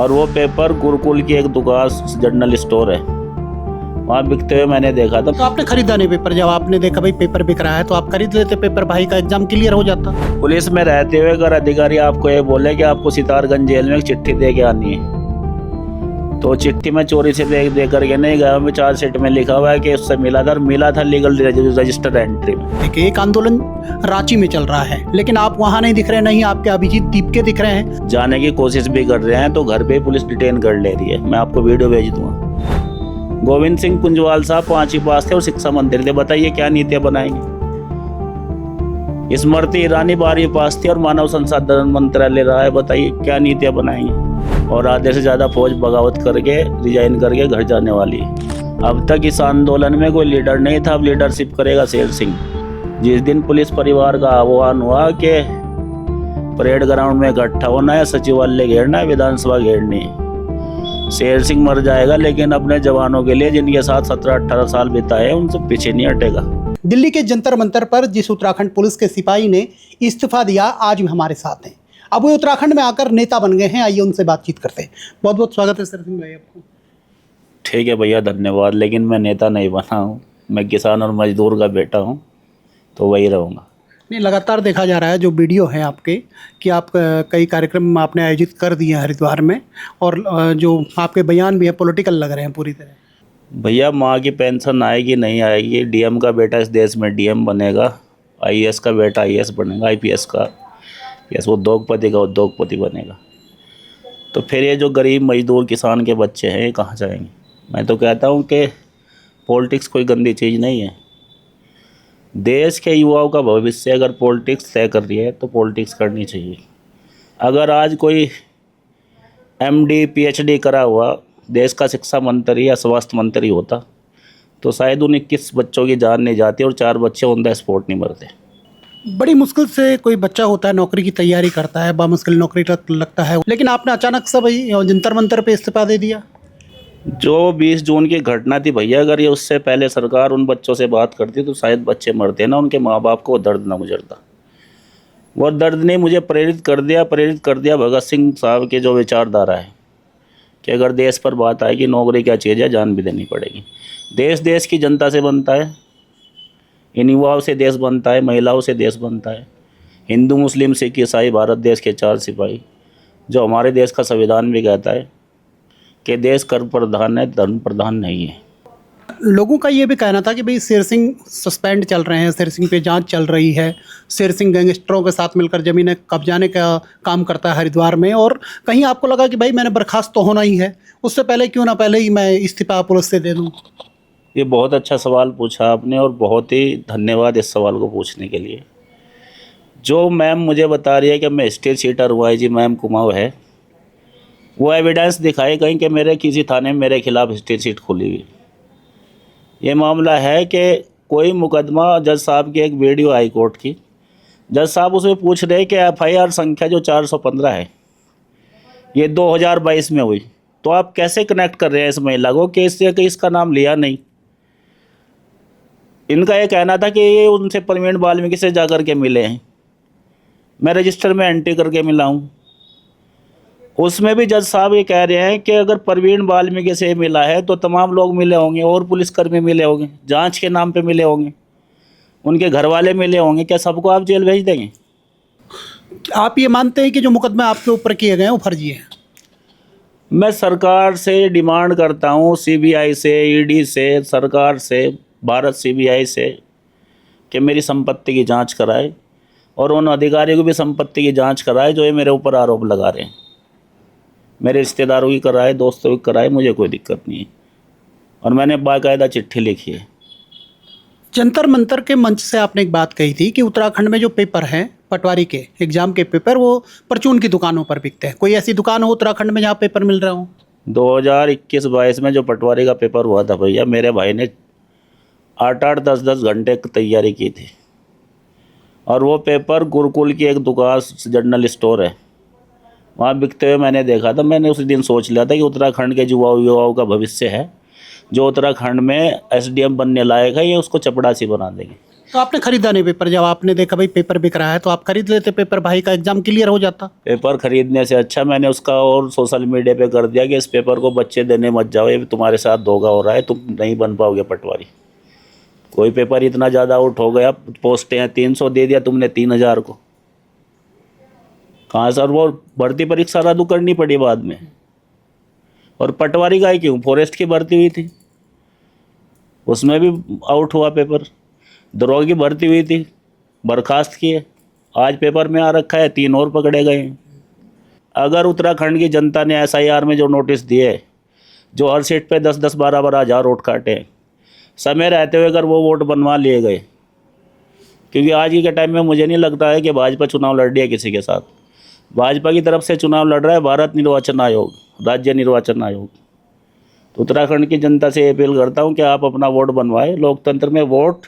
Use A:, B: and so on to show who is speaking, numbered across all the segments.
A: और वो पेपर गुरुकुल की एक दुकान जनरल स्टोर है, वहाँ बिकते हुए मैंने देखा था।
B: तो आपने खरीदा नहीं पेपर? जब आपने देखा भाई पेपर बिक रहा है तो आप खरीद लेते पेपर, भाई का एग्जाम क्लियर हो जाता।
A: पुलिस में रहते हुए अगर अधिकारी आपको ये बोले कि आपको सितारगंज जेल में एक चिट्ठी दे के आनी है, तो चिट्ठी में चोरी से दे करके नहीं गया। मैं चार्जशीट में लिखा हुआ है कि उससे मिला था लीगल रजिस्टर एंट्री में।
B: देखिए, एक आंदोलन रांची में चल रहा है, लेकिन आप वहाँ नहीं दिख रहे, नहीं आपके अभिजीत दीपके दिख रहे हैं।
A: जाने की कोशिश भी कर रहे हैं तो घर पे पुलिस डिटेन कर ले रही है। मैं आपको वीडियो भेज दूंगा। गोविंद सिंह कुंजवाल साहब 5वीं पास थे और शिक्षा मंत्री थे। बताइए क्या नीतियां बनाएंगे। स्मृति ईरानी 12वीं पास थी और मानव संसाधन मंत्रालय रहा है। बताइए क्या नीतियां बनाएंगे। और आधे से ज़्यादा फौज बगावत करके रिजाइन करके घर जाने वाली है। अब तक इस आंदोलन में कोई लीडर नहीं था, अब लीडरशिप करेगा शेर सिंह। जिस दिन पुलिस परिवार का आह्वान हुआ कि परेड ग्राउंड में इकट्ठा होना है, सचिवालय घेरना है, विधानसभा घेरनी है, शेर सिंह मर जाएगा, लेकिन अपने जवानों के लिए जिनके साथ 17-18 साल बिताए उनसे पीछे नहीं हटेगा।
B: दिल्ली के जंतर मंतर पर जिस उत्तराखंड पुलिस के सिपाही ने इस्तीफा दिया, आज भी हमारे साथ हैं। अब वो उत्तराखंड में आकर नेता बन गए हैं। आइए उनसे बातचीत करते हैं। बहुत बहुत स्वागत है शेर सिंह भाई आपको।
A: ठीक है भैया, धन्यवाद। लेकिन मैं नेता नहीं बना हूँ, मैं किसान और मजदूर का बेटा हूँ, तो वही रहूँगा।
B: नहीं, लगातार देखा जा रहा है जो वीडियो है आपके कि आप कई कार्यक्रम आपने आयोजित कर दिए हैं हरिद्वार में, और जो आपके बयान भी है पॉलिटिकल लग रहे हैं पूरी तरह।
A: भैया, माँ की पेंशन आएगी नहीं आएगी, डीएम का बेटा इस देश में डीएम बनेगा, आईएएस का बेटा आईएएस बनेगा, आईपीएस का यस उद्योगपति का उद्योगपति बनेगा। तो फिर ये जो गरीब मजदूर किसान के बच्चे हैं ये कहाँ जाएंगे। मैं तो कहता हूँ कि पॉलिटिक्स कोई गंदी चीज़ नहीं है। देश के युवाओं का भविष्य अगर पॉलिटिक्स तय कर रही है तो पॉलिटिक्स करनी चाहिए। अगर आज कोई एमडी पीएचडी करा हुआ देश का शिक्षा मंत्री या स्वास्थ्य मंत्री होता तो शायद उन 21 बच्चों की जान नहीं जाती और 4 बच्चे ऑन द स्पॉट नहीं मरते।
B: बड़ी मुश्किल से कोई बच्चा होता है, नौकरी की तैयारी करता है, बामुश्किल नौकरी लगता है, लेकिन आपने अचानक से भाई जंतर मंतर पे इस्तीफा दे दिया।
A: जो 20 जून की घटना थी भैया, अगर ये उससे पहले सरकार उन बच्चों से बात करती तो शायद बच्चे मरते ना, उनके माँ बाप को दर्द ना गुजरता। वो दर्द ने मुझे प्रेरित कर दिया भगत सिंह साहब के जो विचारधारा है कि अगर देश पर बात आएगी नौकरी क्या चीज़ है, जान भी देनी पड़ेगी। देश की जनता से बनता है, इन युवाओं से देश बनता है, महिलाओं से देश बनता है। हिंदू मुस्लिम सिख ईसाई भारत देश के 4 सिपाही, जो हमारे देश का संविधान भी कहता है कि देश कर्म प्रधान है, धर्म प्रधान नहीं है।
B: लोगों का ये भी कहना था कि भाई शेर सिंह सस्पेंड चल रहे हैं, शेर सिंह पे जांच चल रही है, शेर सिंह गैंगस्टरों के साथ मिलकर ज़मीनें कब्जाने का काम करता है हरिद्वार में, और कहीं आपको लगा कि भाई मैंने बर्खास्त तो होना ही है, उससे पहले क्यों ना पहले ही मैं इस्तीफा पुलिस से दे दूँ।
A: ये बहुत अच्छा सवाल पूछा आपने और बहुत ही धन्यवाद इस सवाल को पूछने के लिए। जो मैम मुझे बता रही है कि मैं स्टेट सीटर हुआ है जी, मैम कुमाऊँ है, वो एविडेंस दिखाए कहीं कि मेरे किसी थाने में मेरे खिलाफ स्टेट सीट खुली हुई। ये मामला है कि कोई मुकदमा, जज साहब की एक वीडियो हाई कोर्ट की, जज साहब उसमें पूछ रहे कि एफआईआर संख्या जो 415 है ये 2022 में हुई, तो आप कैसे कनेक्ट कर रहे हैं इस महिला को कि इसका नाम लिया नहीं। इनका ये कहना था कि ये उनसे प्रवीण वाल्मीकि से जा कर के मिले हैं, मैं रजिस्टर में एंट्री करके मिला हूँ। उसमें भी जज साहब ये कह रहे हैं कि अगर प्रवीण वाल्मीकि से मिला है तो तमाम लोग मिले होंगे और पुलिसकर्मी मिले होंगे, जांच के नाम पे मिले होंगे, उनके घर वाले मिले होंगे, क्या सबको आप जेल भेज देंगे।
B: आप ये मानते हैं कि जो मुकदमे आपके ऊपर किए गए हैं वो फर्जी हैं?
A: मैं सरकार से डिमांड करता हूँ, सीबीआई से, ईडी से, सरकार से, भारत सीबीआई से, कि मेरी संपत्ति की जांच कराए और उन अधिकारियों की भी संपत्ति की जांच कराए जो ये मेरे ऊपर आरोप लगा रहे हैं। मेरे रिश्तेदारों की कराए, दोस्तों की कराए, मुझे कोई दिक्कत नहीं है, और मैंने बाकायदा चिट्ठी लिखी है।
B: जंतर मंतर के मंच से आपने एक बात कही थी कि उत्तराखंड में जो पेपर हैं पटवारी के एग्जाम के पेपर, वो परचून की दुकानों पर बिकते हैं। कोई ऐसी दुकान हो उत्तराखंड में जहाँ पेपर मिल रहा हो?
A: 2021-22 में जो पटवारी का पेपर हुआ था भैया, मेरे भाई ने 8-8, 10-10 घंटे की तैयारी की थी, और वो पेपर गुरुकुल की एक दुकान जनरल स्टोर है, वहाँ बिकते हुए मैंने देखा था। मैंने उस दिन सोच लिया था कि उत्तराखंड के युवाओं का भविष्य है, जो उत्तराखंड में एसडीएम बनने लायक है, ये उसको चपड़ासी बना देंगे।
B: तो आपने खरीदा नहीं पेपर? जब आपने देखा भाई पेपर बिक रहा है तो आप खरीद लेते पेपर, भाई का एग्जाम क्लियर हो जाता।
A: पेपर खरीदने से अच्छा मैंने उसका और सोशल मीडिया पे कर दिया कि इस पेपर को बच्चे देने मत जाओ, ये तुम्हारे साथ धोखा हो रहा है, तुम नहीं बन पाओगे पटवारी। कोई पेपर इतना ज़्यादा आउट हो गया, पोस्टें हैं 300 दे दिया तुमने 3000 को, कहाँ सर? वो भर्ती परीक्षा रद्द करनी पड़ी बाद में। और पटवारी का ही क्यों, फॉरेस्ट की भर्ती हुई थी उसमें भी आउट हुआ पेपर। दरोगा की भर्ती हुई थी, बर्खास्त किए, आज पेपर में आ रखा है 3 और पकड़े गए हैं। अगर उत्तराखंड की जनता ने SIR में जो नोटिस दिए, जो हर सीट पे 10-10, 12-12 हज़ार वोट काटे, समय रहते हुए अगर वो वोट बनवा लिए गए, क्योंकि आज के टाइम में मुझे नहीं लगता है कि भाजपा चुनाव लड़ रही है किसी के साथ। भाजपा की तरफ से चुनाव लड़ रहा है भारत निर्वाचन आयोग, राज्य निर्वाचन आयोग। तो उत्तराखंड की जनता से अपील करता हूं कि आप अपना वोट बनवाएं। लोकतंत्र में वोट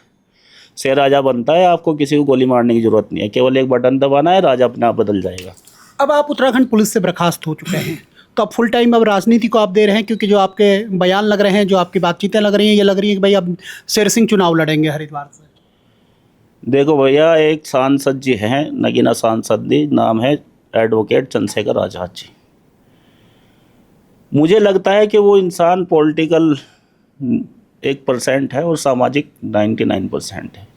A: से राजा बनता है, आपको किसी को गोली मारने की जरूरत नहीं है, केवल एक बटन दबाना है, राजा अपने आप बदल जाएगा।
B: अब आप उत्तराखंड पुलिस से बर्खास्त हो चुके हैं, तो अब फुल टाइम अब राजनीति को आप दे रहे हैं, क्योंकि जो आपके बयान लग रहे हैं, जो आपकी बातचीतें लग रही हैं, ये लग रही है कि भाई अब शेर सिंह चुनाव लड़ेंगे हरिद्वार से।
A: देखो भैया, एक सांसद जी हैं, नगीना सांसद जी, नाम है एडवोकेट चंद्रशेखर आज़ाद जी। मुझे लगता है कि वो इंसान पॉलिटिकल 1% है और सामाजिक 99% है।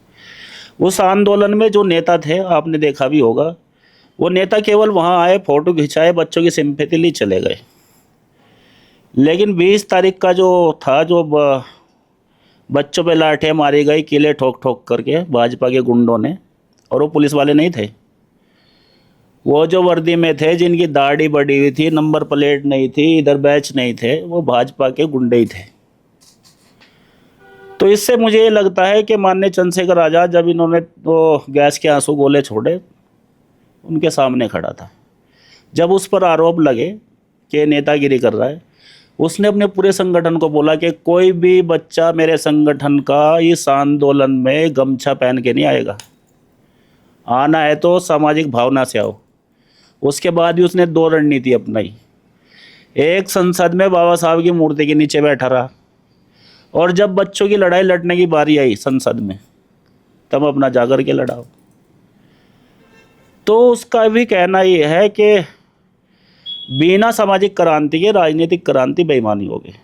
A: उस आंदोलन में जो नेता थे, आपने देखा भी होगा, वो नेता केवल वहाँ आए, फ़ोटो खिंचाए, बच्चों की सिंपैथी ली, चले गए। लेकिन 20 तारीख का जो था, जो बच्चों पे लाठियाँ मारी गई किले ठोक ठोक करके भाजपा के गुंडों ने, और वो पुलिस वाले नहीं थे, वो जो वर्दी में थे, जिनकी दाढ़ी बढ़ी हुई थी, नंबर प्लेट नहीं थी, इधर बैच नहीं थे, वो भाजपा के गुंडे ही थे। तो इससे मुझे ये लगता है कि माननीय चंद्रशेखर आज़ाद, जब इन्होंने तो गैस के आंसू गोले छोड़े, उनके सामने खड़ा था। जब उस पर आरोप लगे कि नेतागिरी कर रहा है, उसने अपने पूरे संगठन को बोला कि कोई भी बच्चा मेरे संगठन का इस आंदोलन में गमछा पहन के नहीं आएगा, आना है तो सामाजिक भावना से आओ। उसके बाद भी उसने 2 रणनीति अपनाई। एक, संसद में बाबा साहब की मूर्ति के नीचे बैठा रहा, और जब बच्चों की लड़ाई लड़ने की बारी आई संसद में, तब अपना जाकर के लड़ाओ। तो उसका भी कहना ये है कि बिना सामाजिक क्रांति के राजनीतिक क्रांति बेईमानी होगी।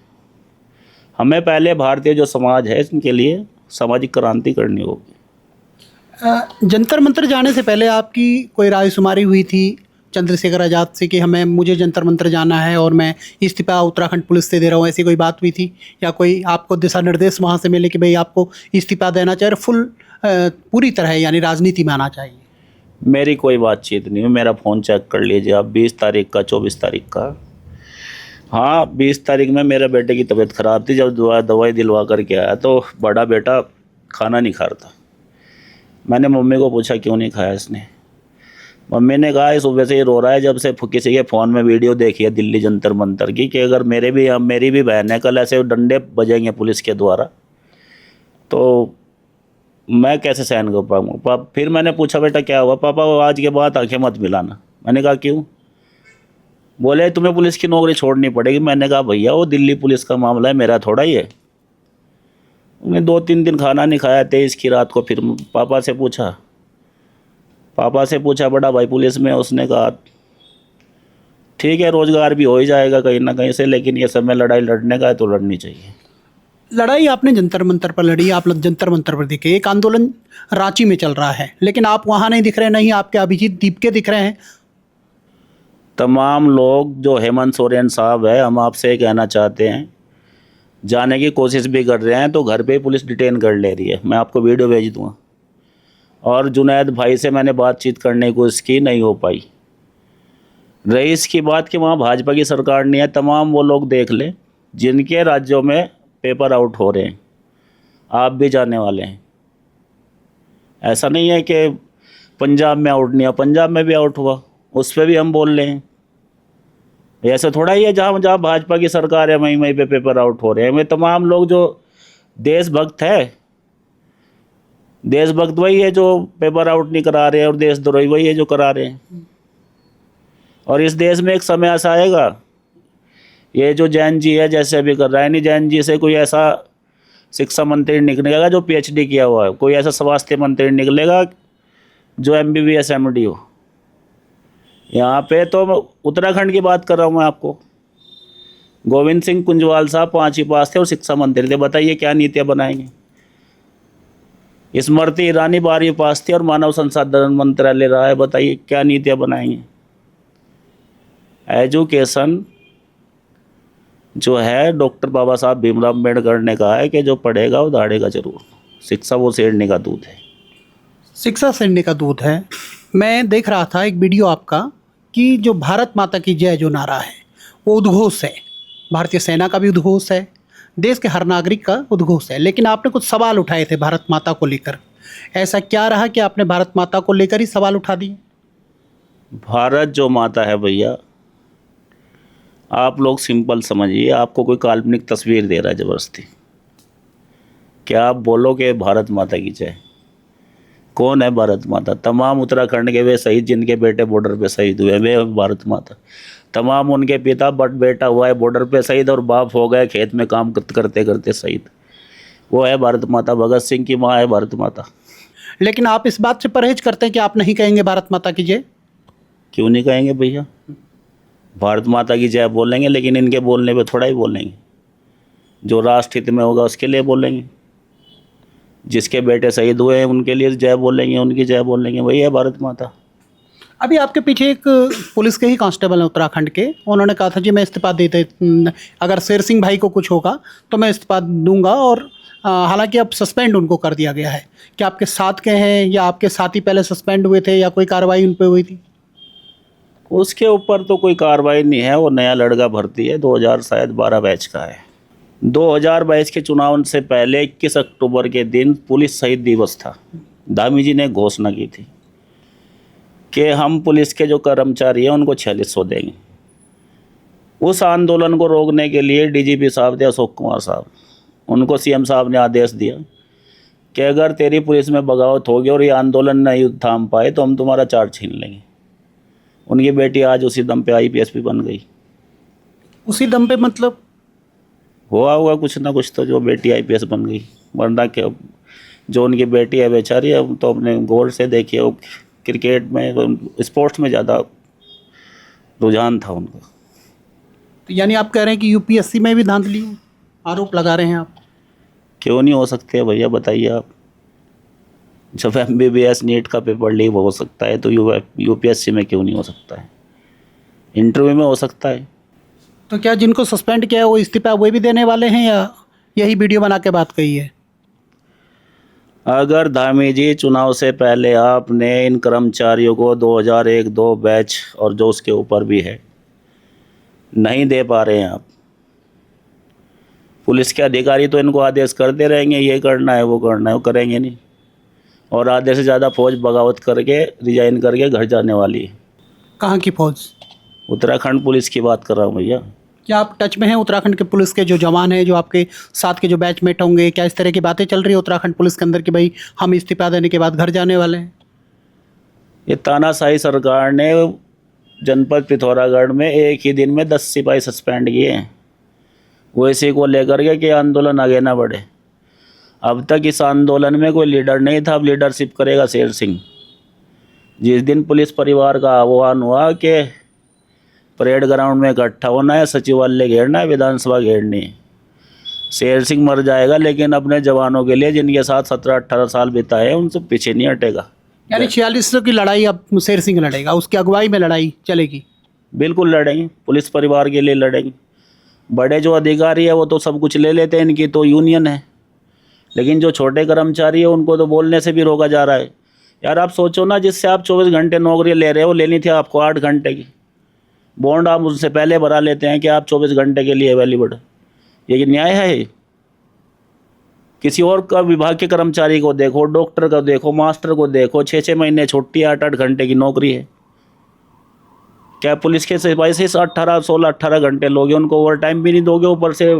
A: हमें पहले भारतीय जो समाज है, इनके लिए सामाजिक क्रांति करनी होगी।
B: जंतर मंतर जाने से पहले आपकी कोई रायशुमारी हुई थी चंद्रशेखर आज़ाद से कि मुझे जंतर मंतर जाना है और मैं इस्तीफा उत्तराखंड पुलिस से दे रहा हूँ, ऐसी कोई बात हुई थी? या कोई आपको दिशा निर्देश वहाँ से मिले कि भाई आपको इस्तीफा देना चाहिए, पूरी तरह यानी राजनीति में आना चाहिए?
A: मेरी कोई बातचीत नहीं है, मेरा फ़ोन चेक कर लीजिए आप, 20 तारीख का, 24 तारीख का। हाँ, 20 तारीख में मेरे बेटे की तबीयत ख़राब थी, जब दवाई दिलवा करके आया तो बड़ा बेटा खाना नहीं खा रहा था। मैंने मम्मी को पूछा क्यों नहीं खाया इसने। मम्मी ने कहा सुबह से ही रो रहा है, जब से किसी के फ़ोन में वीडियो देखी है दिल्ली जंतर मंतर की, कि अगर मेरी भी बहन है, कल ऐसे डंडे बजेंगे पुलिस के द्वारा, तो मैं कैसे सहन कर पाऊँगा। फिर मैंने पूछा बेटा क्या हुआ? पापा वो आज के बाद आंखें मत मिलाना। मैंने कहा क्यों? बोले तुम्हें पुलिस की नौकरी छोड़नी पड़ेगी। मैंने कहा भैया वो दिल्ली पुलिस का मामला है, मेरा थोड़ा ही है। उन्हें 2-3 दिन खाना नहीं खाया, 23 की रात को फिर पापा से पूछा बड़ा भाई पुलिस में, उसने कहा ठीक है रोज़गार भी हो ही जाएगा कहीं ना कहीं से, लेकिन ये समय लड़ाई लड़ने का है तो लड़नी चाहिए।
B: लड़ाई आपने जंतर मंतर पर लड़ी, आप जंतर मंतर पर दिखे। एक आंदोलन रांची में चल रहा है, लेकिन आप वहाँ नहीं दिख रहे, नहीं आपके अभिजीत दीपके दिख रहे हैं।
A: तमाम लोग जो हेमंत सोरेन साहब है, हम आपसे कहना चाहते हैं, जाने की कोशिश भी कर रहे हैं तो घर पे पुलिस डिटेन कर ले रही है। मैं आपको वीडियो भेज दूँगा। और जुनैद भाई से मैंने बातचीत करने की कोशिश की, नहीं हो पाई। रही इसकी बात कि वहाँ भाजपा की सरकार नहीं है, तमाम वो लोग देख लें जिनके राज्यों में पेपर आउट हो रहे हैं, आप भी जाने वाले हैं। ऐसा नहीं है कि पंजाब में आउट नहीं हुआ, पंजाब में भी आउट हुआ, उस पर भी हम बोल रहे हैं। ऐसा थोड़ा ही है जहाँ जहाँ भाजपा की सरकार है वहीं वहीं पे पेपर आउट हो रहे हैं। वे तमाम लोग जो देशभक्त है, देशभक्त वही है जो पेपर आउट नहीं करा रहे हैं, और देशद्रोही वही है जो करा रहे हैं। और इस देश में एक समय ऐसा आएगा, ये जो जैन जी है जैसे अभी कर रहा है, नहीं जैन जी से कोई ऐसा शिक्षा मंत्री निकलेगा जो PhD किया हुआ है, कोई ऐसा स्वास्थ्य मंत्री निकलेगा जो MBBS MD हो। यहाँ पे तो उत्तराखंड की बात कर रहा हूँ मैं आपको। गोविंद सिंह कुंजवाल साहब 5वीं पास थे और शिक्षा मंत्री थे। बताइए क्या नीतियाँ बनाएंगे। स्मृति ईरानी 12वीं पास थी और मानव संसाधन मंत्रालय रहा है। बताइए क्या नीतियाँ बनाएंगे। एजुकेशन जो है डॉक्टर बाबा साहब भीमराव अम्बेडकर ने कहा है कि जो पढ़ेगा वो दाढ़ेगा जरूर। शिक्षा वो शेरनी का दूध है।
B: शिक्षा शेरनी का दूध है। मैं देख रहा था एक वीडियो आपका कि जो भारत माता की जय जो नारा है वो उद्घोष है, भारतीय सेना का भी उद्घोष है, देश के हर नागरिक का उद्घोष है, लेकिन आपने कुछ सवाल उठाए थे भारत माता को लेकर। ऐसा क्या रहा कि आपने भारत माता को लेकर ही सवाल उठा दिए?
A: भारत जो माता है भैया, आप लोग सिंपल समझिए, आपको कोई काल्पनिक तस्वीर दे रहा है ज़बरदस्ती। क्या आप बोलो कि भारत माता की जय। कौन है भारत माता? तमाम उत्तराखंड के वे शहीद जिनके बेटे बॉर्डर पे शहीद हुए वे भारत माता। तमाम उनके पिता बेटा हुआ है बॉर्डर पे शहीद और बाप हो गए खेत में काम करते करते शहीद। वो है भारत माता। भगत सिंह की माँ है भारत माता।
B: लेकिन आप इस बात से परहेज करते हैं कि आप नहीं कहेंगे भारत माता की जय?
A: क्यों नहीं कहेंगे भैया? भारत माता की जय बोलेंगे, लेकिन इनके बोलने पे थोड़ा ही बोलेंगे। जो राष्ट्र हित में होगा उसके लिए बोलेंगे। जिसके बेटे शहीद हुए हैं उनके लिए जय बोलेंगे, उनकी जय बोलेंगे। वही है भारत माता।
B: अभी आपके पीछे एक पुलिस के ही कांस्टेबल हैं उत्तराखंड के, उन्होंने कहा था जी मैं इस्तीफा देते, अगर शेर सिंह भाई को कुछ होगा तो मैं इस्तीफा दूंगा। और हालांकि अब सस्पेंड उनको कर दिया गया है। क्या आपके साथ के हैं या आपके साथी पहले सस्पेंड हुए थे या कोई कार्रवाई उन पर हुई थी?
A: उसके ऊपर तो कोई कार्रवाई नहीं है। वो नया लड़का भर्ती है, 2012 बैच का है। 2022 के चुनाव से पहले 21 अक्टूबर के दिन पुलिस शहीद दिवस था। धामी जी ने घोषणा की थी कि हम पुलिस के जो कर्मचारी हैं उनको 4600 देंगे। उस आंदोलन को रोकने के लिए DGP साहब थे अशोक कुमार साहब, उनको CM साहब ने आदेश दिया कि अगर तेरी पुलिस में बगावत होगी और ये आंदोलन नहीं थाम पाए तो हम तुम्हारा चार्ज छीन लेंगे। उनकी बेटी आज उसी दम पे IPS भी बन गई।
B: उसी दम पे मतलब
A: हुआ होगा कुछ ना कुछ तो, जो बेटी IPS बन गई। वरना क्या, जो उनकी बेटी है बेचारी, अब तो अपने गौर से देखिए, वो क्रिकेट में स्पोर्ट्स में ज़्यादा रुझान था उनका।
B: तो यानी आप कह रहे हैं कि UPSC में भी धांधली आरोप लगा रहे हैं आप?
A: क्यों नहीं हो सकते भैया, बताइए आप। जब MBBS नीट का पेपर लीक हो सकता है तो UPSC में क्यों नहीं हो सकता है? इंटरव्यू में हो सकता है।
B: तो क्या जिनको सस्पेंड किया है वो इस्तीफा वो भी देने वाले हैं या यही वीडियो बना के बात कही है?
A: अगर धामी जी चुनाव से पहले आपने इन कर्मचारियों को 2001-2 बैच और जो उसके ऊपर भी है नहीं दे पा रहे हैं आप, पुलिस के अधिकारी तो इनको आदेश करते रहेंगे ये करना है वो करना है, वो करेंगे नहीं। और आधे से ज़्यादा फौज बगावत करके रिजाइन करके घर जाने वाली है।
B: कहाँ की फौज?
A: उत्तराखंड पुलिस की बात कर रहा हूँ भैया।
B: क्या आप टच में हैं उत्तराखंड के पुलिस के जो जवान हैं, जो आपके साथ के जो बैचमेट होंगे? क्या इस तरह की बातें चल रही है उत्तराखंड पुलिस के अंदर कि भाई हम इस्तीफा देने के बाद घर जाने वाले हैं?
A: ये तानाशाही सरकार ने जनपद पिथौरागढ़ में एक ही दिन में 10 सिपाही सस्पेंड किए हैं, वो इसी को लेकर के कि आंदोलन आगे ना बढ़े। अब तक इस आंदोलन में कोई लीडर नहीं था, अब लीडरशिप करेगा शेर सिंह। जिस दिन पुलिस परिवार का आह्वान हुआ कि परेड ग्राउंड में इकट्ठा होना है, सचिवालय घेरना है, विधानसभा घेरनी है, शेर सिंह मर जाएगा, लेकिन अपने जवानों के लिए जिनके साथ 17-18 साल बिताए हैं उनसे पीछे नहीं हटेगा।
B: यानी 4600 की लड़ाई अब शेर सिंह लड़ेगा, उसकी अगुवाई में लड़ाई चलेगी?
A: बिल्कुल लड़ेंगे, पुलिस परिवार के लिए लड़ेंगे। बड़े जो अधिकारी है वो तो सब कुछ ले लेते हैं, इनकी तो यूनियन है, लेकिन जो छोटे कर्मचारी है उनको तो बोलने से भी रोका जा रहा है। यार आप सोचो ना, जिससे आप 24 घंटे नौकरी ले रहे हो, लेनी थी आपको 8 घंटे की। बॉन्ड आप उससे पहले भरा लेते हैं कि आप 24 घंटे के लिए अवेलेबल। ये न्याय है? किसी और का विभाग के कर्मचारी को देखो, डॉक्टर को देखो, मास्टर को देखो, 6-6 महीने छुट्टी, 8-8 घंटे की नौकरी है। क्या पुलिस के सिपाही से 16-18 घंटे लोगे, उनको ओवर टाइम भी नहीं दोगे, ऊपर से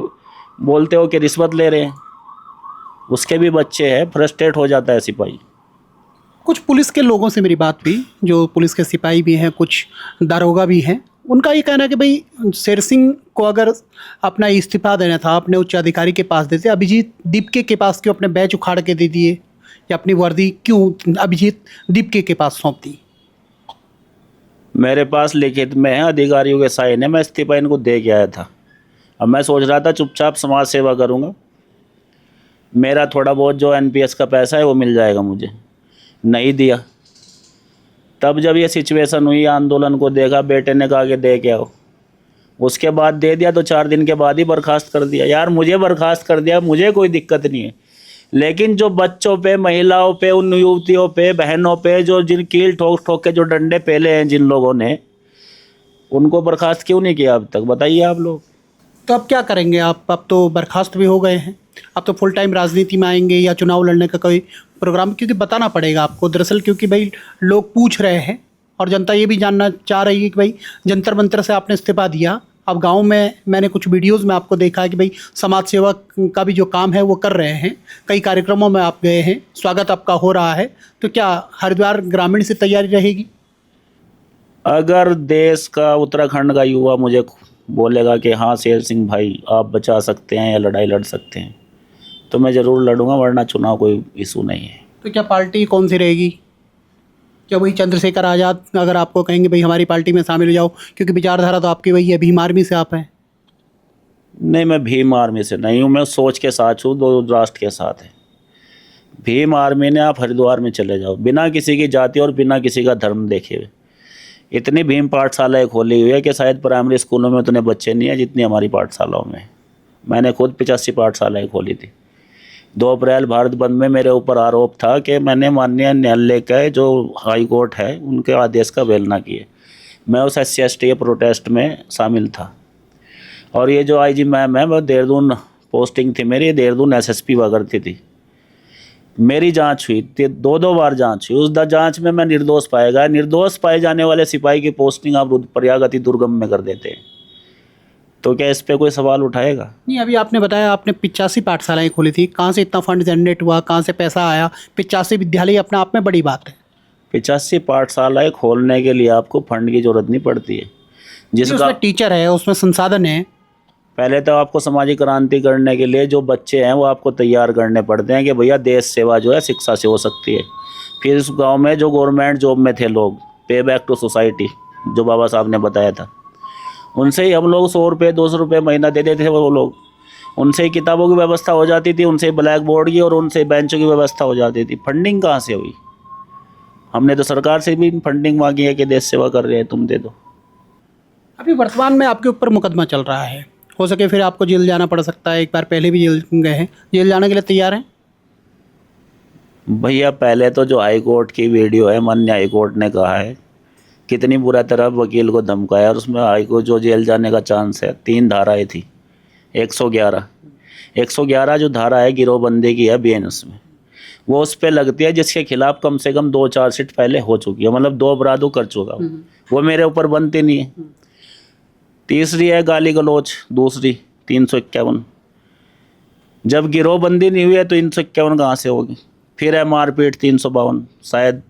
A: बोलते हो कि रिश्वत ले रहे हैं। उसके भी बच्चे हैं, फ्रस्ट्रेट हो जाता है सिपाही।
B: कुछ पुलिस के लोगों से मेरी बात हुई, जो पुलिस के सिपाही भी हैं, कुछ दारोगा भी हैं, उनका ये कहना है कि भाई शेर सिंह को अगर अपना इस्तीफा देना था अपने उच्च अधिकारी के पास देते, अभिजीत दीपके के पास क्यों अपने बैच उखाड़ के दे दिए, या अपनी वर्दी क्यों अभिजीत दीपके के पास सौंप दी?
A: मेरे पास लिखित में है, अधिकारियों के साइन है, मैं इस्तीफा इनको दे के आया था। अब मैं सोच रहा था चुपचाप समाज सेवा करूँगा, मेरा थोड़ा बहुत जो एनपीएस का पैसा है वो मिल जाएगा मुझे, नहीं दिया। तब जब ये सिचुएशन हुई, आंदोलन को देखा, बेटे ने कहा कि दे के आओ, उसके बाद दे दिया तो 4 दिन के बाद ही बर्खास्त कर दिया। यार मुझे बर्खास्त कर दिया, मुझे कोई दिक्कत नहीं है, लेकिन जो बच्चों पे, महिलाओं पे, उन युवतियों पे, बहनों पे जो जिन कील ठोक ठोक के जो डंडे पेले हैं जिन लोगों ने, उनको बर्खास्त क्यों नहीं किया अब तक, बताइए आप लोग।
B: तो अब क्या करेंगे आप? अब तो बर्खास्त भी हो गए हैं, अब तो फुल टाइम राजनीति में आएंगे या चुनाव लड़ने का कोई प्रोग्राम? क्योंकि बताना पड़ेगा आपको दरअसल, क्योंकि भाई लोग पूछ रहे हैं और जनता ये भी जानना चाह रही है कि भाई जंतर मंतर से आपने इस्तीफा दिया, अब गांव में मैंने कुछ वीडियोस में आपको देखा है कि भाई समाज सेवा का भी जो काम है वो कर रहे हैं, कई कार्यक्रमों में आप गए हैं, स्वागत आपका हो रहा है, तो क्या हरिद्वार ग्रामीण से तैयारी रहेगी?
A: अगर देश का, उत्तराखंड का युवा मुझे बोलेगा कि हाँ शेर सिंह भाई आप बचा सकते हैं या लड़ाई लड़ सकते हैं, तो मैं ज़रूर लड़ूंगा, वरना चुनाव कोई इशू नहीं है।
B: तो क्या पार्टी कौन सी रहेगी? क्या वही चंद्रशेखर आज़ाद अगर आपको कहेंगे भाई हमारी पार्टी में शामिल हो जाओ, क्योंकि विचारधारा तो आपकी वही है, भीम आर्मी से आप हैं?
A: नहीं, मैं भीम आर्मी से नहीं हूँ, मैं सोच के साथ हूँ, 2 राष्ट्र के साथ है। भीम आर्मी ने आप हरिद्वार में चले जाओ, बिना किसी की जाति और बिना किसी का धर्म देखे हुए। इतनी भीम पाठशालाएँ खोली हुई है कि शायद प्राइमरी स्कूलों में उतने बच्चे नहीं हैं जितनी हमारी पाठशालाओं में। मैंने खुद 85 पाठशालाएँ खोली थी। 2 अप्रैल भारत बंद में मेरे ऊपर आरोप था कि मैंने माननीय न्यायालय का जो हाई कोर्ट है उनके आदेश का अवहेलना किए। मैं उस SC/ST के प्रोटेस्ट में शामिल था। और ये जो IG मैम है, वो देहरादून पोस्टिंग थी मेरी, देहरादून SSP हुआ करती थी। मेरी जांच हुई, 2 बार जांच हुई, उस जांच में मैं निर्दोष पाया गया। निर्दोष पाए जाने वाले सिपाही की पोस्टिंग आप रुद्रप्रयाग अति दुर्गम में कर देते हैं, तो क्या इस पे कोई सवाल उठाएगा?
B: नहीं, अभी आपने बताया आपने 85 पाठशालाएँ खोली थी, कहाँ से इतना फंड जनरेट हुआ, कहाँ से पैसा आया? 85 विद्यालय अपने आप में बड़ी बात है।
A: 85 पाठशालाएँ खोलने के लिए आपको फंड की ज़रूरत नहीं पड़ती है, जिसका
B: उसमें टीचर है, उसमें संसाधन है।
A: पहले तो आपको सामाजिक क्रांति करने के लिए जो बच्चे हैं वो आपको तैयार करने पड़ते हैं कि भैया देश सेवा जो है शिक्षा से हो सकती है। फिर इस गांव में जो गवर्नमेंट जॉब में थे लोग, पे बैक टू सोसाइटी जो बाबा साहब ने बताया था, उनसे ही हम लोग 100 रुपये 200 रुपये महीना दे देते थे वो लोग। उनसे ही किताबों की व्यवस्था हो जाती थी, उनसे ब्लैक बोर्ड की और उनसे बेंचों की व्यवस्था हो जाती थी। फंडिंग कहाँ से हुई? हमने तो सरकार से भी फंडिंग मांगी है कि देश सेवा कर रहे हैं, तुम दे दो।
B: अभी वर्तमान में आपके ऊपर मुकदमा चल रहा है, हो सके फिर आपको जेल जाना पड़ सकता है, एक बार पहले भी जेल गए हैं, जेल जाने के लिए तैयार हैं?
A: भैया पहले तो जो हाई कोर्ट की वीडियो है, माननीय हाई कोर्ट ने कहा है कितनी बुरा तरह वकील को धमकाया, और उसमें हाई कोर्ट जो जेल जाने का चांस है, 3 धाराएँ थी। 111 जो धारा है गिरोहबंदी की है BNS में, वो उस पर लगती है जिसके खिलाफ कम से कम 2 चार्जशीट पहले हो चुकी है, मतलब 2 अपराध कर चुका हूँ, वो मेरे ऊपर बनती नहीं है। तीसरी है गाली गलौज, दूसरी 351। जब गिरोहबंदी नहीं हुई है तो 351 कहाँ से होगी? फिर है मारपीट 352, शायद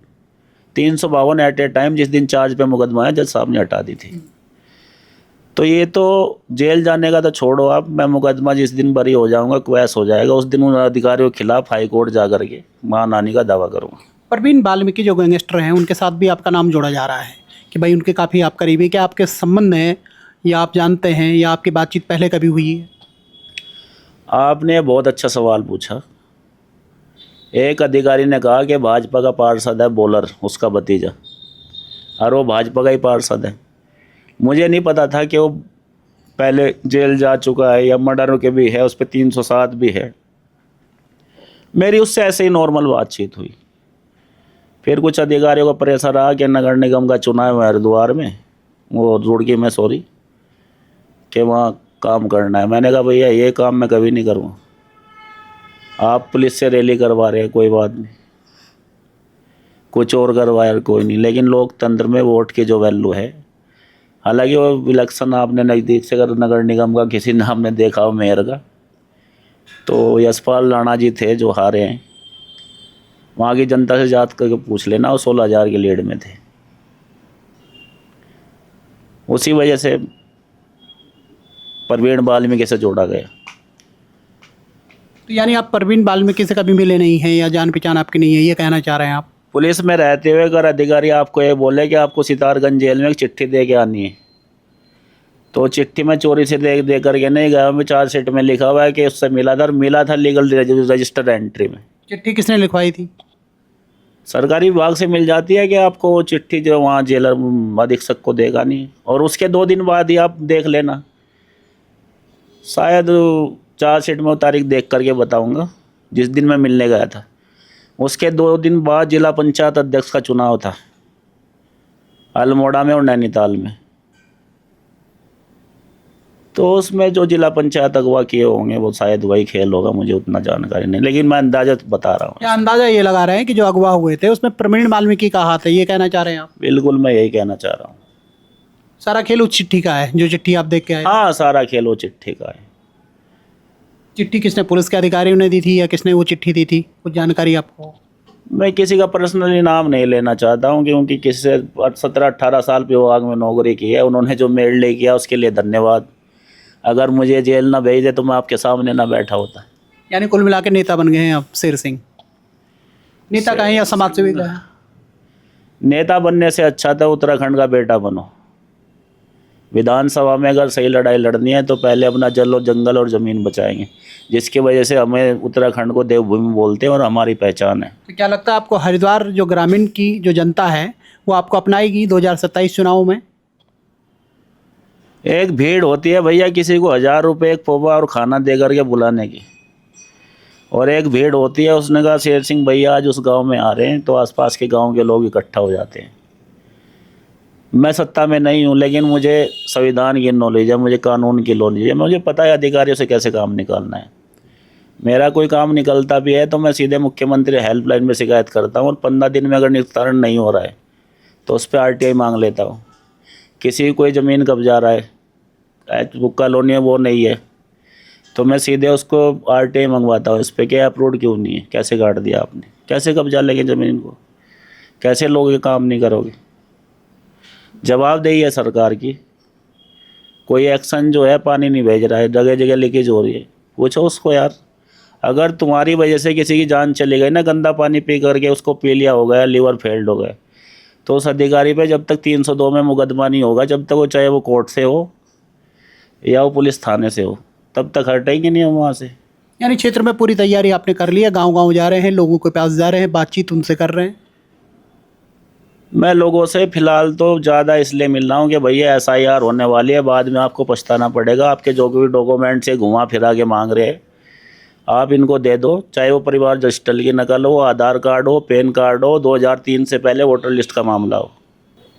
A: 352 एट ए टाइम, जिस दिन चार्ज पे मुकदमा है जज साहब ने हटा दी थी। तो ये तो जेल जाने का तो छोड़ो आप, मैं मुकदमा जिस दिन बरी हो जाऊंगा, क्वैश हो जाएगा, उस दिन उन अधिकारियों के खिलाफ हाई कोर्ट जा करके मां नानी का दावा करूँगा।
B: परवीन वाल्मीकि जो गैंगस्टर हैं उनके साथ भी आपका नाम जोड़ा जा रहा है कि भाई उनके काफ़ी आप करीबी, क्या आपके संबंध हैं या आप जानते हैं या आपकी बातचीत पहले कभी हुई है?
A: आपने बहुत अच्छा सवाल पूछा। एक अधिकारी ने कहा कि भाजपा का पार्षद है बॉलर, उसका भतीजा, और वो भाजपा का ही पार्षद है। मुझे नहीं पता था कि वो पहले जेल जा चुका है या मर्डर के भी है, उस पर 307 भी है। मेरी उससे ऐसे ही नॉर्मल बातचीत हुई। फिर कुछ अधिकारियों का प्रेशर आ कि नगर निगम का चुनाव है हरिद्वार में, वो रुड़की में, सॉरी, कि वहाँ काम करना है। मैंने कहा भैया ये काम मैं कभी नहीं करूँगा, आप पुलिस से रैली करवा रहे हैं कोई बात नहीं, कुछ और करवाया कोई नहीं, लेकिन लोकतंत्र में वोट की जो वैल्यू है, हालांकि वो इलेक्शन आपने नज़दीक से अगर नगर निगम का किसी ने हमने देखा हो मेयर का, तो यशपाल राणा जी थे जो हारे हैं, वहाँ की जनता से जात करके पूछ लेना, वो 16,000 के लीड में थे। उसी वजह से प्रवीण वाल्मीकि से जोड़ा गया।
B: तो यानी आप परवीन वाल्मीकि से कभी मिले नहीं हैं या जान पहचान आपकी नहीं है, ये कहना चाह रहे हैं आप?
A: पुलिस में रहते हुए अगर अधिकारी आपको ये बोले कि आपको सितारगंज जेल में एक चिट्ठी दे के आनी है, तो चिट्ठी में चोरी से दे करके नहीं गया। मैं चार्जशीट में लिखा हुआ है कि उससे मिला था, और मिला था लीगल रजिस्टर एंट्री में।
B: चिट्ठी किसने लिखवाई थी?
A: सरकारी विभाग से मिल जाती है कि आपको वो चिट्ठी जो वहाँ जेलर अधीक्षक को देगा नहीं, और उसके 2 दिन बाद ही आप देख लेना। शायद चार्जशीट में वो तारीख देख करके बताऊंगा। जिस दिन मैं मिलने गया था उसके 2 दिन बाद जिला पंचायत अध्यक्ष का चुनाव था अल्मोड़ा में और नैनीताल में। तो उसमें जो जिला पंचायत अगवा किए होंगे वो शायद वही खेल होगा, मुझे उतना जानकारी नहीं, लेकिन मैं अंदाजा बता रहा हूँ।
B: या अंदाजा ये लगा रहे हैं कि जो अगवा हुए थे उसमें प्रवीण वाल्मीकि का हाथ है, ये कहना चाह रहे हैं आप?
A: बिल्कुल, मैं यही कहना चाह रहा हूँ।
B: सारा खेल उस चिट्ठी का है, जो चिट्ठी आप देख के आए?
A: हाँ, सारा खेल वो चिट्ठी का है।
B: चिट्ठी किसने, पुलिस के अधिकारियों ने दी थी या किसने वो चिट्ठी दी थी, कुछ जानकारी आपको?
A: मैं किसी का पर्सनली नाम नहीं लेना चाहता हूँ, क्योंकि किसी से 17-18 साल विभाग में नौकरी की है। उन्होंने जो मेल ले किया उसके लिए धन्यवाद। अगर मुझे जेल ना भेज दे तो मैं आपके सामने ना बैठा होता।
B: यानी कुल मिला के नेता बन गए हैं आप शेर सिंह? नेता का है या समाज सेवी का है?
A: नेता बनने से अच्छा था उत्तराखंड का बेटा बनो। विधानसभा में अगर सही लड़ाई लड़नी है तो पहले अपना जंगल और ज़मीन बचाएंगे, जिसकी वजह से हमें उत्तराखंड को देवभूमि बोलते हैं और हमारी पहचान है।
B: तो क्या लगता है आपको हरिद्वार जो ग्रामीण की जो जनता है वो आपको अपनाएगी 2027 चुनाव में?
A: एक भीड़ होती है भैया, किसी को 1000 रुपये एक पोवा और खाना दे करके बुलाने की, और एक भीड़ होती है उसने कहा शेर सिंह भैया आज उस गांव में आ रहे हैं, तो आसपास के गांव के लोग इकट्ठा हो जाते हैं। मैं सत्ता में नहीं हूं, लेकिन मुझे संविधान की नॉलेज है, मुझे कानून की नॉलेज है, मुझे पता है अधिकारियों से कैसे काम निकालना है। मेरा कोई काम निकलता भी है तो मैं सीधे मुख्यमंत्री हेल्पलाइन में शिकायत करता हूँ, और 15 दिन में अगर निस्तारण नहीं हो रहा है तो उस पर RTI मांग लेता हूँ। किसी की कोई ज़मीन कब्जा रहा है, वो कॉलोनी है वो नहीं है, तो मैं सीधे उसको RTI मंगवाता हूँ। इस पर क्या अप्रूव क्यों नहीं है, कैसे काट दिया आपने, कैसे कब्जा लेंगे ज़मीन को, कैसे लोग ये काम नहीं करोगे? जवाबदेही है सरकार की। कोई एक्शन जो है पानी नहीं भेज रहा है, जगह जगह लीकेज हो रही है, पूछो उसको यार। अगर तुम्हारी वजह से किसी की जान चली गई ना, गंदा पानी पी करके उसको पीलिया हो गया, लीवर फेल्ड हो गया, तो उस अधिकारी पे जब तक 302 में मुकदमा नहीं होगा, जब तक वो चाहे वो कोर्ट से हो या वो पुलिस थाने से हो, तब तक हटेंगे नहीं हम वहाँ से।
B: यानी क्षेत्र में पूरी तैयारी आपने कर ली है, गांव-गांव जा रहे हैं, लोगों के पास जा रहे हैं, बातचीत उनसे कर रहे हैं?
A: मैं लोगों से फ़िलहाल तो ज़्यादा इसलिए मिल रहा हूँ कि भैया SIR होने वाली है, बाद में आपको पछताना पड़ेगा। आपके जो भी डॉक्यूमेंट से घुमा फिरा के मांग रहे हैं आप इनको दे दो, चाहे वो परिवार रजिस्टर की नकल हो, आधार कार्ड हो, पैन कार्ड हो, 2003 से पहले वोटर लिस्ट का मामला हो।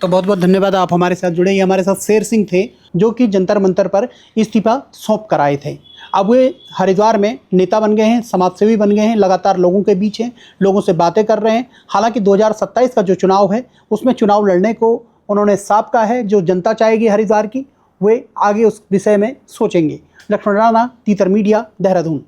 B: तो बहुत बहुत धन्यवाद, आप हमारे साथ जुड़े। ये हमारे साथ शेर सिंह थे जो कि जंतर मंतर पर इस्तीफा सौंप कर आए थे। अब वे हरिद्वार में नेता बन गए हैं, समाजसेवी बन गए हैं, लगातार लोगों के बीच हैं, लोगों से बातें कर रहे हैं। हालांकि 2027 का जो चुनाव है उसमें चुनाव लड़ने को उन्होंने साफ कहा है। जो जनता चाहेगी हरिद्वार की वे आगे उस विषय में सोचेंगे। लक्ष्मण राणा, तीतर मीडिया, देहरादून।